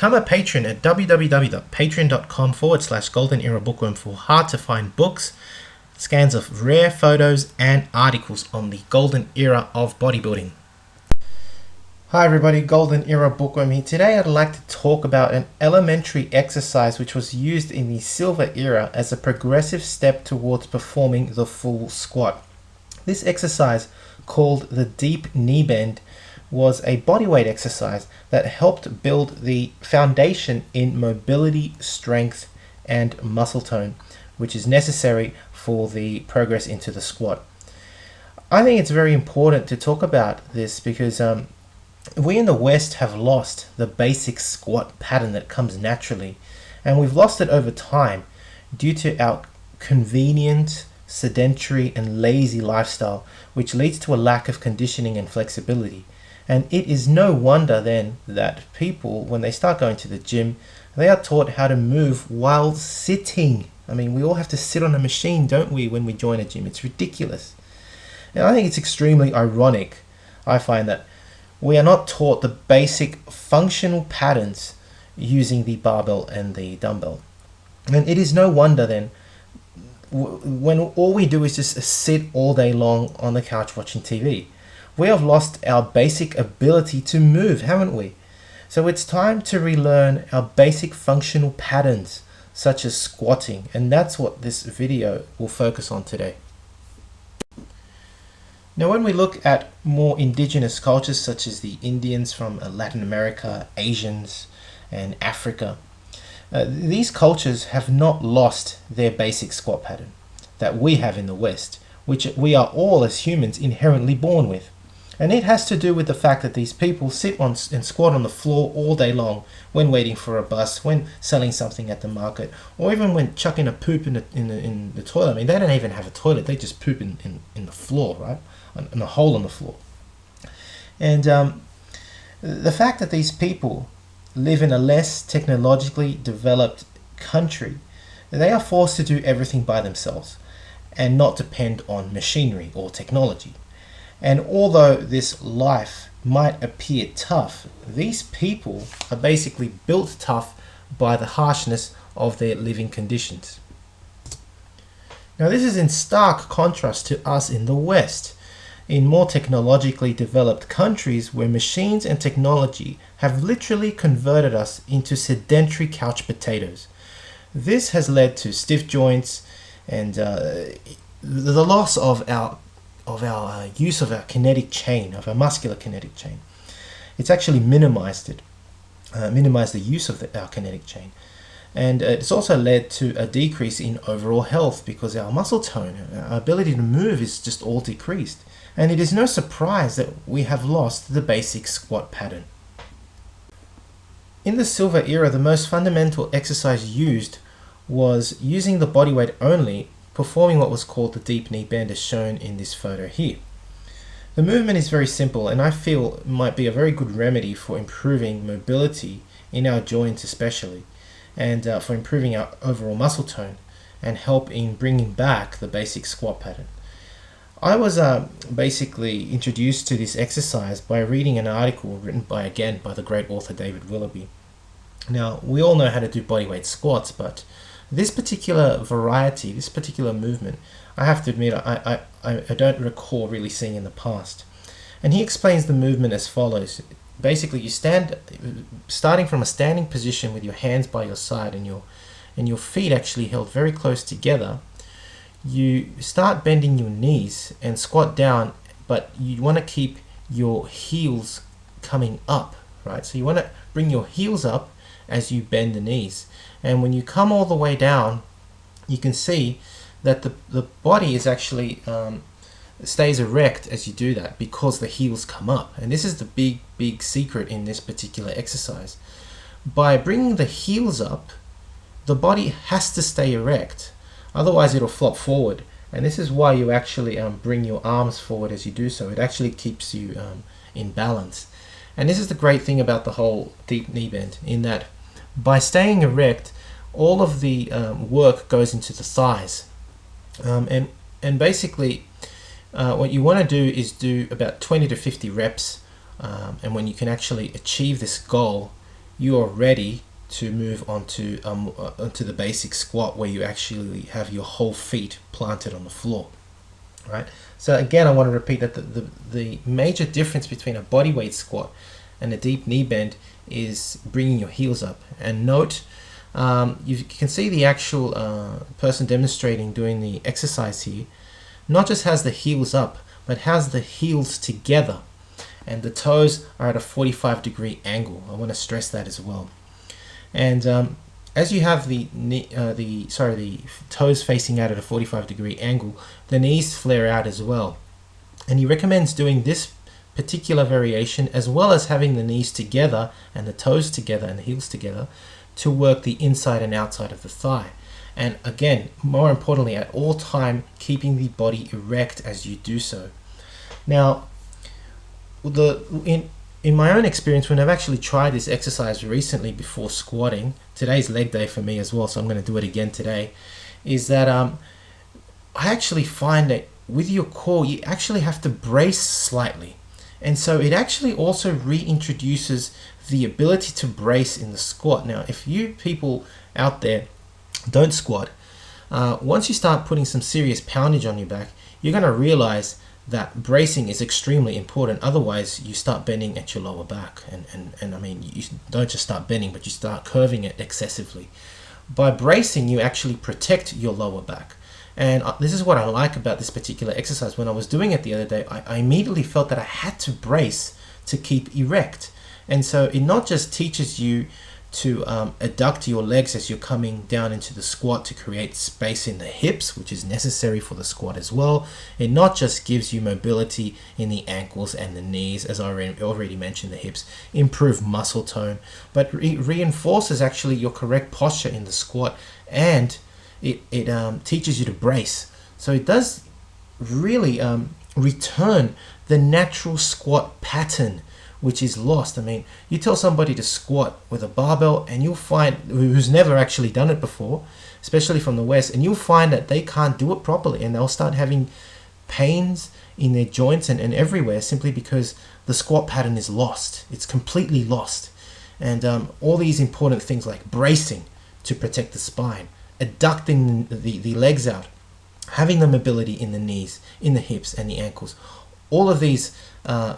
Become a patron at www.patreon.com/Golden Era Bookworm for hard to find books, scans of rare photos, and articles on the Golden Era of bodybuilding. Hi everybody, Golden Era Bookworm here. Today I'd like to talk about an elementary exercise which was used in the Silver Era as a progressive step towards performing the full squat. This exercise, called the deep knee bend, was a bodyweight exercise that helped build the foundation in mobility, strength, and muscle tone, which is necessary for the progress into the squat. I think it's very important to talk about this because we in the West have lost the basic squat pattern that comes naturally, and we've lost it over time due to our convenient, sedentary, and lazy lifestyle, which leads to a lack of conditioning and flexibility. And it is no wonder then that people, when they start going to the gym, they are taught how to move while sitting. I mean, we all have to sit on a machine, don't we, when we join a gym? It's ridiculous. And I think it's extremely ironic, I find, that we are not taught the basic functional patterns using the barbell and the dumbbell. And it is no wonder then when all we do is just sit all day long on the couch watching TV. We have lost our basic ability to move, haven't we? So it's time to relearn our basic functional patterns, such as squatting, and that's what this video will focus on today. Now, when we look at more indigenous cultures, such as the Indians from Latin America, Asians, and Africa, these cultures have not lost their basic squat pattern that we have in the West, which we are all as humans inherently born with. And it has to do with the fact that these people sit on and squat on the floor all day long when waiting for a bus, when selling something at the market, or even when chucking a poop in the toilet. I mean, they don't even have a toilet. They just poop in the floor, right? In a hole in the floor. And the fact that these people live in a less technologically developed country, they are forced to do everything by themselves and not depend on machinery or technology. And although this life might appear tough, these people are basically built tough by the harshness of their living conditions. Now, this is in stark contrast to us in the West, in more technologically developed countries where machines and technology have literally converted us into sedentary couch potatoes. This has led to stiff joints and the loss of our use of our kinetic chain, of our muscular kinetic chain. It's actually minimized the use of our kinetic chain. And it's also led to a decrease in overall health because our muscle tone, our ability to move is just all decreased. And it is no surprise that we have lost the basic squat pattern. In the Silver Era, the most fundamental exercise used was using the body weight only, performing what was called the deep knee bend as shown in this photo here. The movement is very simple and I feel might be a very good remedy for improving mobility in our joints especially, and for improving our overall muscle tone and help in bringing back the basic squat pattern. I was basically introduced to this exercise by reading an article written by the great author David Willoughby. Now, we all know how to do bodyweight squats, but this particular variety, this particular movement, I have to admit, I don't recall really seeing in the past. And he explains the movement as follows. Basically, you starting from a standing position with your hands by your side and your feet actually held very close together. You start bending your knees and squat down, but you want to keep your heels coming up, right? So you want to bring your heels up as you bend the knees. And when you come all the way down, you can see that the body is actually stays erect as you do that because the heels come up. And this is the big secret in this particular exercise. By bringing the heels up, the body has to stay erect. Otherwise it'll flop forward. And this is why you actually bring your arms forward as you do so. It actually keeps you in balance. And this is the great thing about the whole deep knee bend, in that by staying erect, all of the work goes into the thighs. And basically, what you want to do is do about 20 to 50 reps. And when you can actually achieve this goal, you are ready to move onto the basic squat, where you actually have your whole feet planted on the floor, right? So again, I want to repeat that the major difference between a bodyweight squat and a deep knee bend is bringing your heels up. And note, you can see the actual person demonstrating doing the exercise here not just has the heels up, but has the heels together, and the toes are at a 45-degree angle. I want to stress that as well. And as you have the toes facing out at a 45-degree angle, the knees flare out as well. And he recommends doing this particular variation as well as having the knees together and the toes together and the heels together to work the inside and outside of the thigh. And again, more importantly, at all time, keeping the body erect as you do so. Now, in my own experience, when I've actually tried this exercise recently before squatting, today's leg day for me as well, so I'm going to do it again today, is that I actually find that with your core, you actually have to brace slightly. And so it actually also reintroduces the ability to brace in the squat. Now, if you people out there don't squat, once you start putting some serious poundage on your back, you're going to realize that bracing is extremely important. Otherwise, you start bending at your lower back. And I mean, you don't just start bending, but you start curving it excessively. By bracing, you actually protect your lower back. And this is what I like about this particular exercise. When I was doing it the other day, I immediately felt that I had to brace to keep erect. And so it not just teaches you to adduct your legs as you're coming down into the squat to create space in the hips, which is necessary for the squat as well. It not just gives you mobility in the ankles and the knees, as I already mentioned, the hips, improve muscle tone, but it reinforces actually your correct posture in the squat, and it teaches you to brace. So it does really return the natural squat pattern, which is lost. I mean, you tell somebody to squat with a barbell, and you'll find, who's never actually done it before, especially from the West, and you'll find that they can't do it properly, and they'll start having pains in their joints and everywhere, simply because the squat pattern is lost. It's completely lost. And all these important things like bracing to protect the spine, adducting the legs out, having the mobility in the knees, in the hips and the ankles, all of these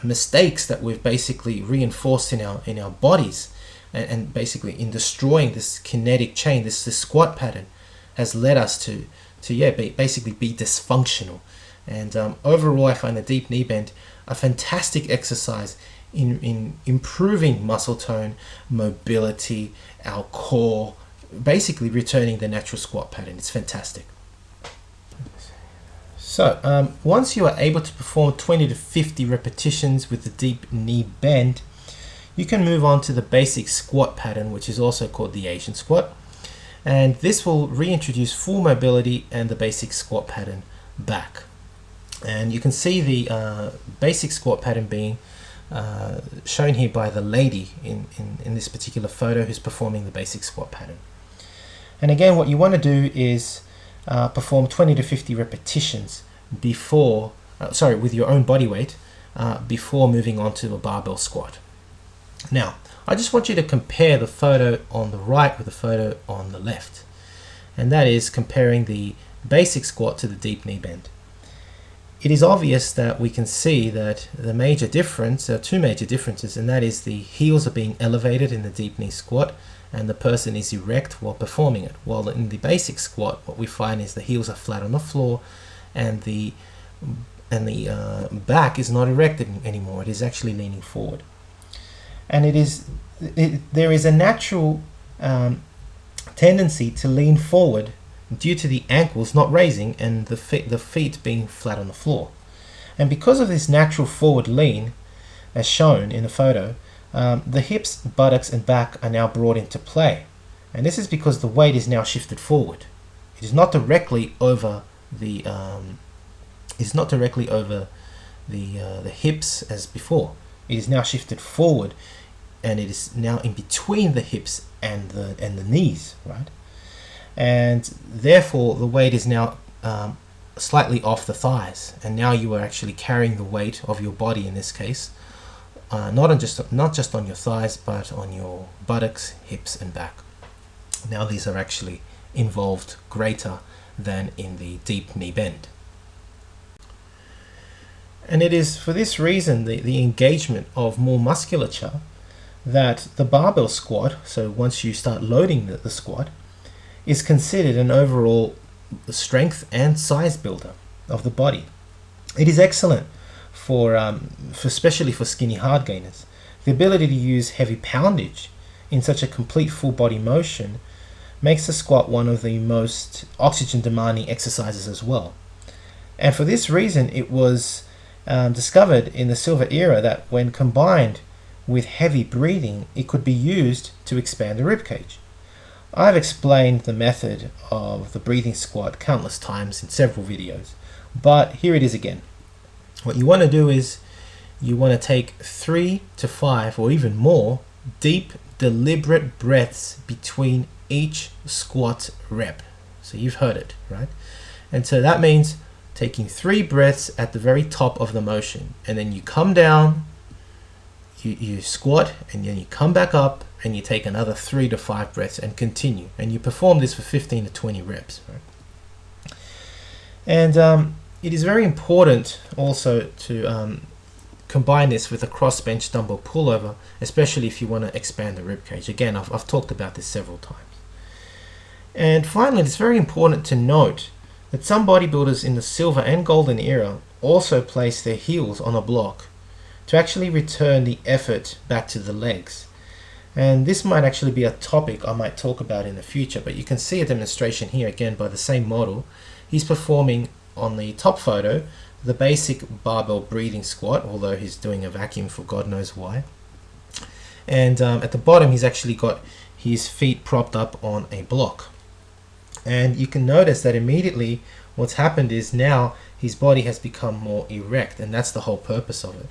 mistakes that we've basically reinforced in our bodies, and basically in destroying this kinetic chain, this squat pattern, has led us to basically be dysfunctional. And overall, I find the deep knee bend a fantastic exercise in improving muscle tone, mobility, our core, basically returning the natural squat pattern. It's fantastic. So once you are able to perform 20 to 50 repetitions with the deep knee bend, you can move on to the basic squat pattern, which is also called the Asian squat. And this will reintroduce full mobility and the basic squat pattern back. And you can see the basic squat pattern being shown here by the lady in this particular photo who's performing the basic squat pattern. And again, what you want to do is perform 20 to 50 repetitions before, with your own body weight, before moving on to a barbell squat. Now, I just want you to compare the photo on the right with the photo on the left. And that is comparing the basic squat to the deep knee bend. It is obvious that we can see that the major difference, there are two major differences, and that is the heels are being elevated in the deep knee squat and the person is erect while performing it. While in the basic squat, what we find is the heels are flat on the floor and the back is not erected anymore. It is actually leaning forward. And there is a natural tendency to lean forward due to the ankles not raising and the feet being flat on the floor. And because of this natural forward lean, as shown in the photo, the hips, buttocks and back are now brought into play. And this is because the weight is now shifted forward. It is not directly over the hips as before. It is now shifted forward, and it is now in between the hips and the knees, right? And therefore the weight is now slightly off the thighs, and now you are actually carrying the weight of your body, in this case, not just on your thighs, but on your buttocks, hips, and back. Now these are actually involved greater than in the deep knee bend. And it is for this reason, the engagement of more musculature, that the barbell squat, so once you start loading the squat, is considered an overall strength and size builder of the body. It is excellent for especially for skinny hard gainers. The ability to use heavy poundage in such a complete full body motion makes the squat one of the most oxygen demanding exercises as well. And for this reason, it was discovered in the Silva era that when combined with heavy breathing, it could be used to expand the rib cage. I've explained the method of the breathing squat countless times in several videos, but here it is again. What you want to do is you want to take 3 to 5 or even more deep, deliberate breaths between each squat rep. So you've heard it, right? And so that means taking 3 breaths at the very top of the motion, and then you come down, you squat, and then you come back up, and you take another 3 to 5 breaths and continue. And you perform this for 15 to 20 reps, right? And it is very important also to combine this with a cross bench dumbbell pullover, especially if you want to expand the rib cage. Again, I've talked about this several times. And finally, it's very important to note that some bodybuilders in the silver and golden era also place their heels on a block to actually return the effort back to the legs. And this might actually be a topic I might talk about in the future, but you can see a demonstration here again by the same model. He's performing on the top photo the basic barbell breathing squat, although he's doing a vacuum for God knows why. And at the bottom, he's actually got his feet propped up on a block. And you can notice that immediately what's happened is now his body has become more erect, and that's the whole purpose of it,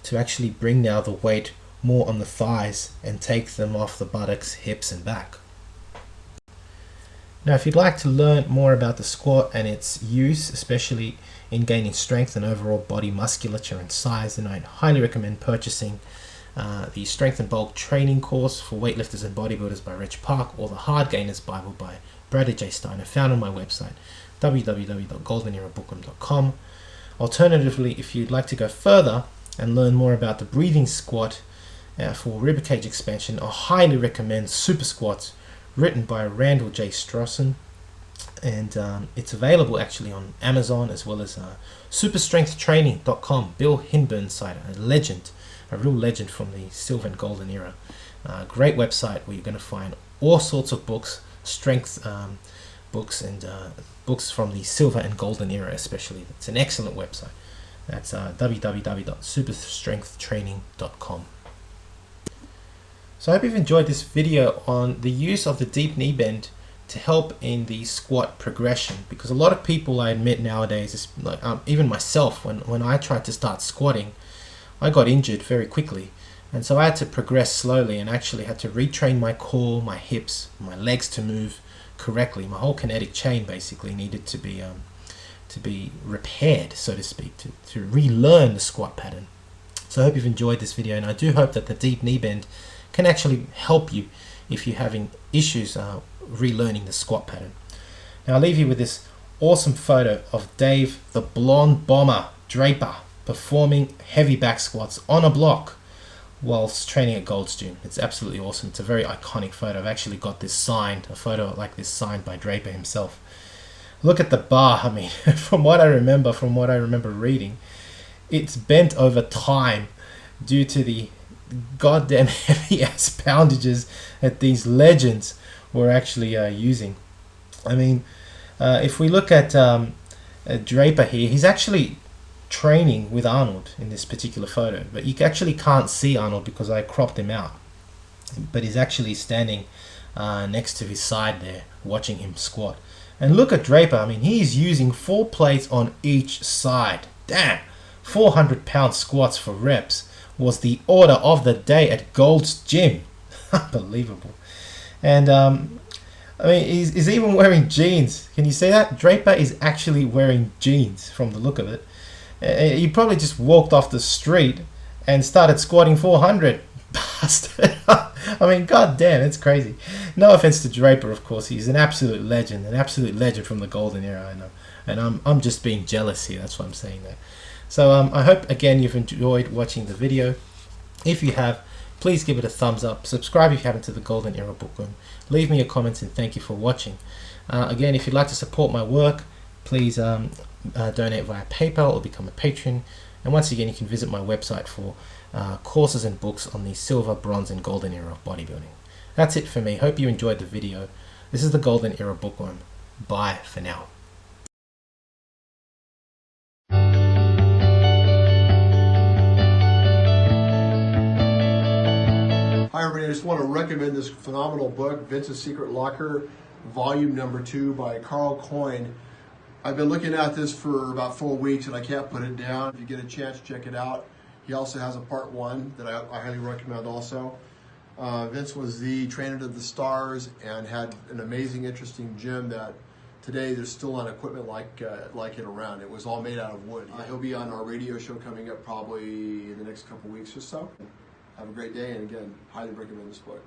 to actually bring now the weight more on the thighs and take them off the buttocks, hips, and back. Now, if you'd like to learn more about the squat and its use, especially in gaining strength and overall body musculature and size, then I'd highly recommend purchasing the Strength and Bulk Training Course for Weightlifters and Bodybuilders by Reg Park, or the Hard Gainers Bible by Bradley J. Steiner, found on my website, www.goldenerabookroom.com. Alternatively, if you'd like to go further and learn more about the breathing squat for rib cage expansion, I highly recommend Super Squats, written by Randall J. Strawson, and it's available actually on Amazon as well as superstrengthtraining.com. Bill Hinburn site, a legend, a real legend from the silver and golden era. Great website where you're going to find all sorts of books, strength books, and books from the silver and golden era especially. It's an excellent website. That's www.superstrengthtraining.com. So I hope you've enjoyed this video on the use of the deep knee bend to help in the squat progression, because a lot of people, I admit nowadays, like, even myself, when I tried to start squatting, I got injured very quickly, and so I had to progress slowly and actually had to retrain my core, my hips, my legs to move correctly. My whole kinetic chain basically needed to be repaired, so to speak, to relearn the squat pattern. So I hope you've enjoyed this video, and I do hope that the deep knee bend can actually help you if you're having issues relearning the squat pattern. Now I'll leave you with this awesome photo of Dave the Blonde Bomber Draper performing heavy back squats on a block whilst training at Gold's Gym. It's absolutely awesome. It's a very iconic photo. I've actually got this signed, a photo like this signed by Draper himself. Look at the bar. I mean, from what I remember reading, it's bent over time due to the goddamn heavy ass poundages that these legends were actually using. I mean, if we look at Draper here, he's actually training with Arnold in this particular photo, but you actually can't see Arnold because I cropped him out, but he's actually standing next to his side there watching him squat. And look at Draper. I mean, he's using 4 plates on each side. Damn, 400-pound squats for reps was the order of the day at Gold's Gym. Unbelievable. And I mean, he's even wearing jeans. Can you see that? Draper is actually wearing jeans from the look of it. He probably just walked off the street and started squatting 400. Bastard. I mean, god damn, it's crazy. No offense to Draper, of course. He's an absolute legend from the golden era, I know. And I'm just being jealous here, that's why I'm saying that. So I hope, again, you've enjoyed watching the video. If you have, please give it a thumbs up. Subscribe if you haven't to the Golden Era Bookworm. Leave me your comments and thank you for watching. Again, if you'd like to support my work, please donate via PayPal or become a patron. And once again, you can visit my website for courses and books on the silver, bronze, and golden era of bodybuilding. That's it for me. Hope you enjoyed the video. This is the Golden Era Bookworm. Bye for now. Hi everybody, I just want to recommend this phenomenal book, Vince's Secret Locker, volume number 2 by Carl Coyne. I've been looking at this for about 4 weeks and I can't put it down. If you get a chance, check it out. He also has a part 1 that I highly recommend also. Vince was the trainer to the stars and had an amazing, interesting gym that today there's still not equipment like it around. It was all made out of wood. He'll be on our radio show coming up probably in the next couple weeks or so. Have a great day, and again, highly recommend this book.